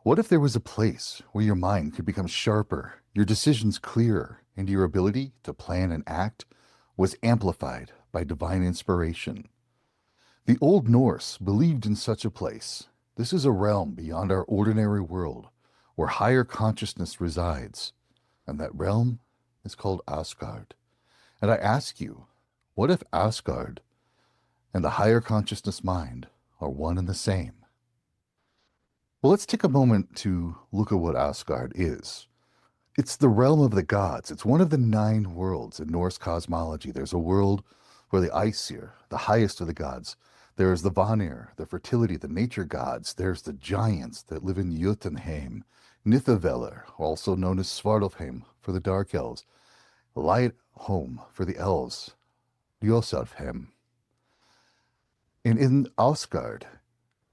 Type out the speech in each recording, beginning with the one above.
What if there was a place where your mind could become sharper, your decisions clearer, and your ability to plan and act was amplified by divine inspiration? The Old Norse believed in such a place. This is a realm beyond our ordinary world where higher consciousness resides, and that realm is called Asgard. And I ask you, what if Asgard and the higher consciousness mind are one and the same? Well, let's take a moment to look at what Asgard is. It's the realm of the gods. It's one of the nine worlds in Norse cosmology. There's a world where the Aesir, the highest of the gods, there's the Vanir, the fertility, the nature gods. There's the giants that live in Jotunheim, Nithavellir, also known as Svartalfheim for the dark elves, Light Home for the elves, Ljosalfheim. And in Asgard,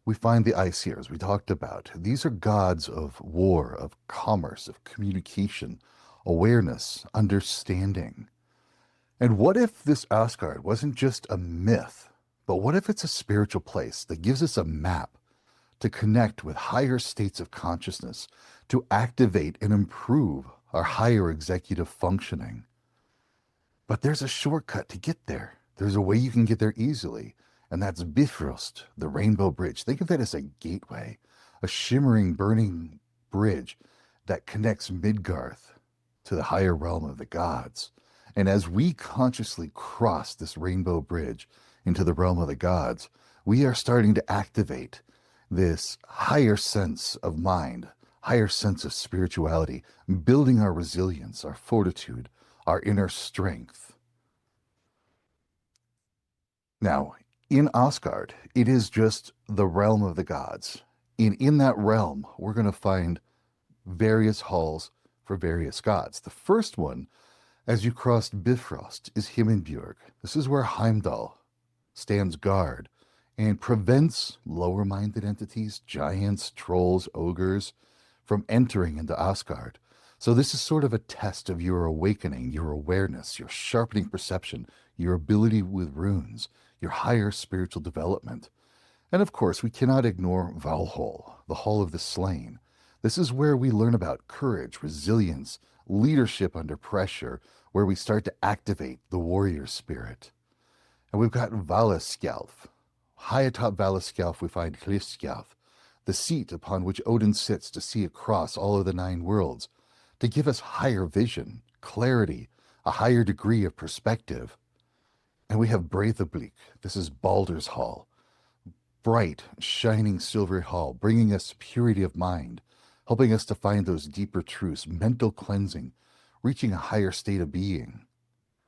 we find the Aesirs we talked about. These are gods of war, of commerce, of communication, awareness, understanding. And what if this Asgard wasn't just a myth, but what if it's a spiritual place that gives us a map to connect with higher states of consciousness, to activate and improve our higher executive functioning? But there's a shortcut to get there. There's a way you can get there easily, and that's Bifrost, the Rainbow Bridge. Think of that as a gateway, a shimmering, burning bridge that connects Midgarth to the higher realm of the gods. And as we consciously cross this rainbow bridge into the realm of the gods, we are starting to activate this higher sense of mind, higher sense of spirituality, building our resilience, our fortitude, our inner strength. Now, in Asgard, it is just the realm of the gods. And in that realm, we're going to find various halls for various gods. The first one, as you cross Bifrost, is Himinbjorg. This is where Heimdall stands guard and prevents lower-minded entities, giants, trolls, ogres, from entering into Asgard. So this is sort of a test of your awakening, your awareness, your sharpening perception, your ability with runes, your higher spiritual development. And of course, we cannot ignore Valhalla, the Hall of the Slain. This is where we learn about courage, resilience, leadership under pressure, where we start to activate the warrior spirit. And we've got Valaskjalf. High atop Valaskjalf, we find Hliskjalf, the seat upon which Odin sits to see across all of the nine worlds, to give us higher vision, clarity, a higher degree of perspective. And we have Breidablik. This is Baldur's Hall, bright, shining silvery hall, bringing us purity of mind, helping us to find those deeper truths, mental cleansing, reaching a higher state of being.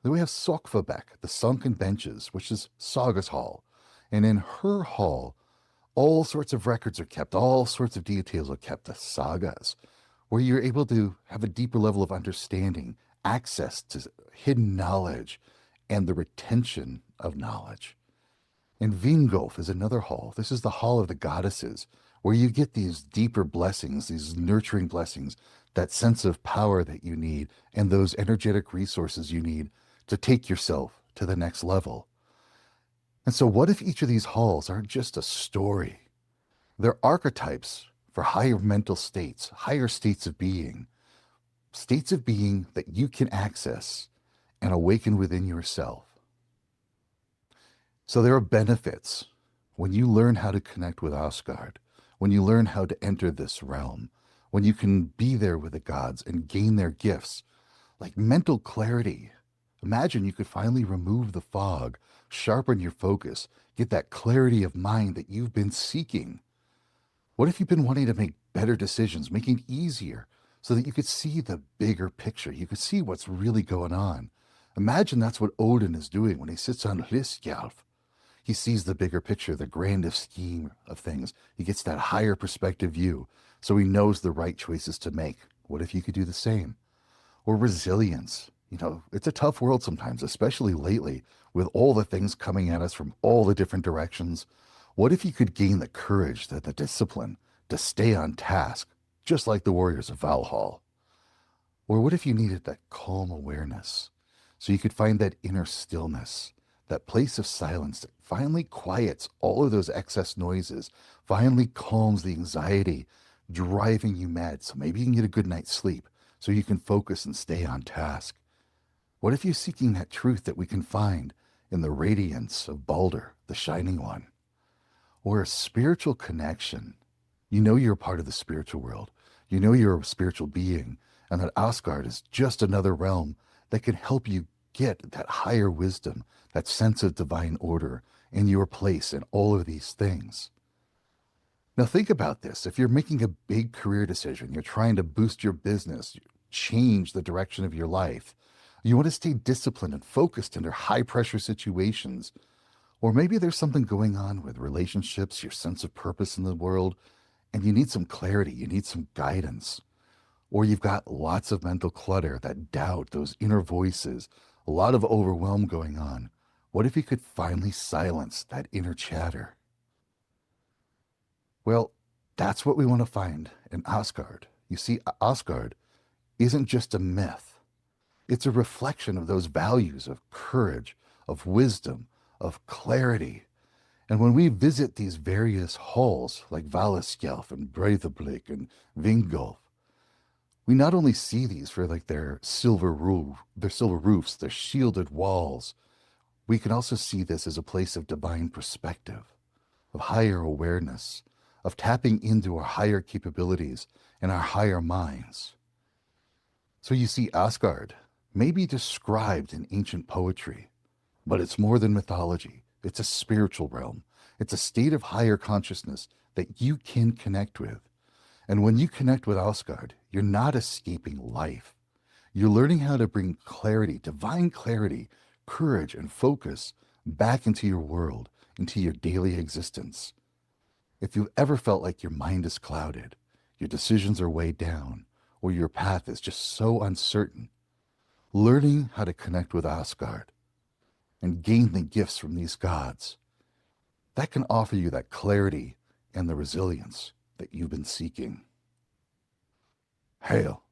Then we have Sokvabek, the sunken benches, which is Saga's hall. And in her hall, all sorts of records are kept, all sorts of details are kept, the sagas, where you're able to have a deeper level of understanding, access to hidden knowledge, and the retention of knowledge. And Vingolf is another hall. This is the hall of the goddesses, where you get these deeper blessings, these nurturing blessings, that sense of power that you need, and those energetic resources you need to take yourself to the next level. And so what if each of these halls aren't just a story? They're archetypes for higher mental states, higher states of being that you can access and awaken within yourself. So there are benefits when you learn how to connect with Asgard, when you learn how to enter this realm, when you can be there with the gods and gain their gifts, like mental clarity. Imagine you could finally remove the fog, sharpen your focus, get that clarity of mind that you've been seeking. What if you've been wanting to make better decisions, making it easier so that you could see the bigger picture? You could see what's really going on. Imagine that's what Odin is doing when he sits on Hliskjalf. He sees the bigger picture, the grander scheme of things. He gets that higher perspective view, so he knows the right choices to make. What if you could do the same? Or resilience. You know, it's a tough world sometimes, especially lately, with all the things coming at us from all the different directions. What if you could gain the courage, the discipline to stay on task, just like the warriors of Valhalla? Or what if you needed that calm awareness, so you could find that inner stillness, that place of silence that finally quiets all of those excess noises, finally calms the anxiety, driving you mad. So maybe you can get a good night's sleep so you can focus and stay on task. What if you're seeking that truth that we can find in the radiance of Balder, the Shining One, or a spiritual connection? You know you're a part of the spiritual world. You know you're a spiritual being, and that Asgard is just another realm that can help you get that higher wisdom, that sense of divine order in your place in all of these things. Now, think about this. If you're making a big career decision, you're trying to boost your business, change the direction of your life, you want to stay disciplined and focused under high pressure situations, or maybe there's something going on with relationships, your sense of purpose in the world, and you need some clarity, you need some guidance, or you've got lots of mental clutter, that doubt, those inner voices, a lot of overwhelm going on. What if you could finally silence that inner chatter? Well, that's what we want to find in Asgard. You see, Asgard isn't just a myth. It's a reflection of those values of courage, of wisdom, of clarity. And when we visit these various halls like Valaskjalf and Breidablik and Vingolf, we not only see these for like their silver roofs, their shielded walls, we can also see this as a place of divine perspective, of higher awareness, of tapping into our higher capabilities and our higher minds. So you see, Asgard may be described in ancient poetry, but it's more than mythology. It's a spiritual realm. It's a state of higher consciousness that you can connect with. And when you connect with Asgard, you're not escaping life. You're learning how to bring clarity, divine clarity, courage, and focus back into your world, into your daily existence. If you've ever felt like your mind is clouded, your decisions are weighed down, or your path is just so uncertain, learning how to connect with Asgard and gain the gifts from these gods, that can offer you that clarity and the resilience that you've been seeking. Hail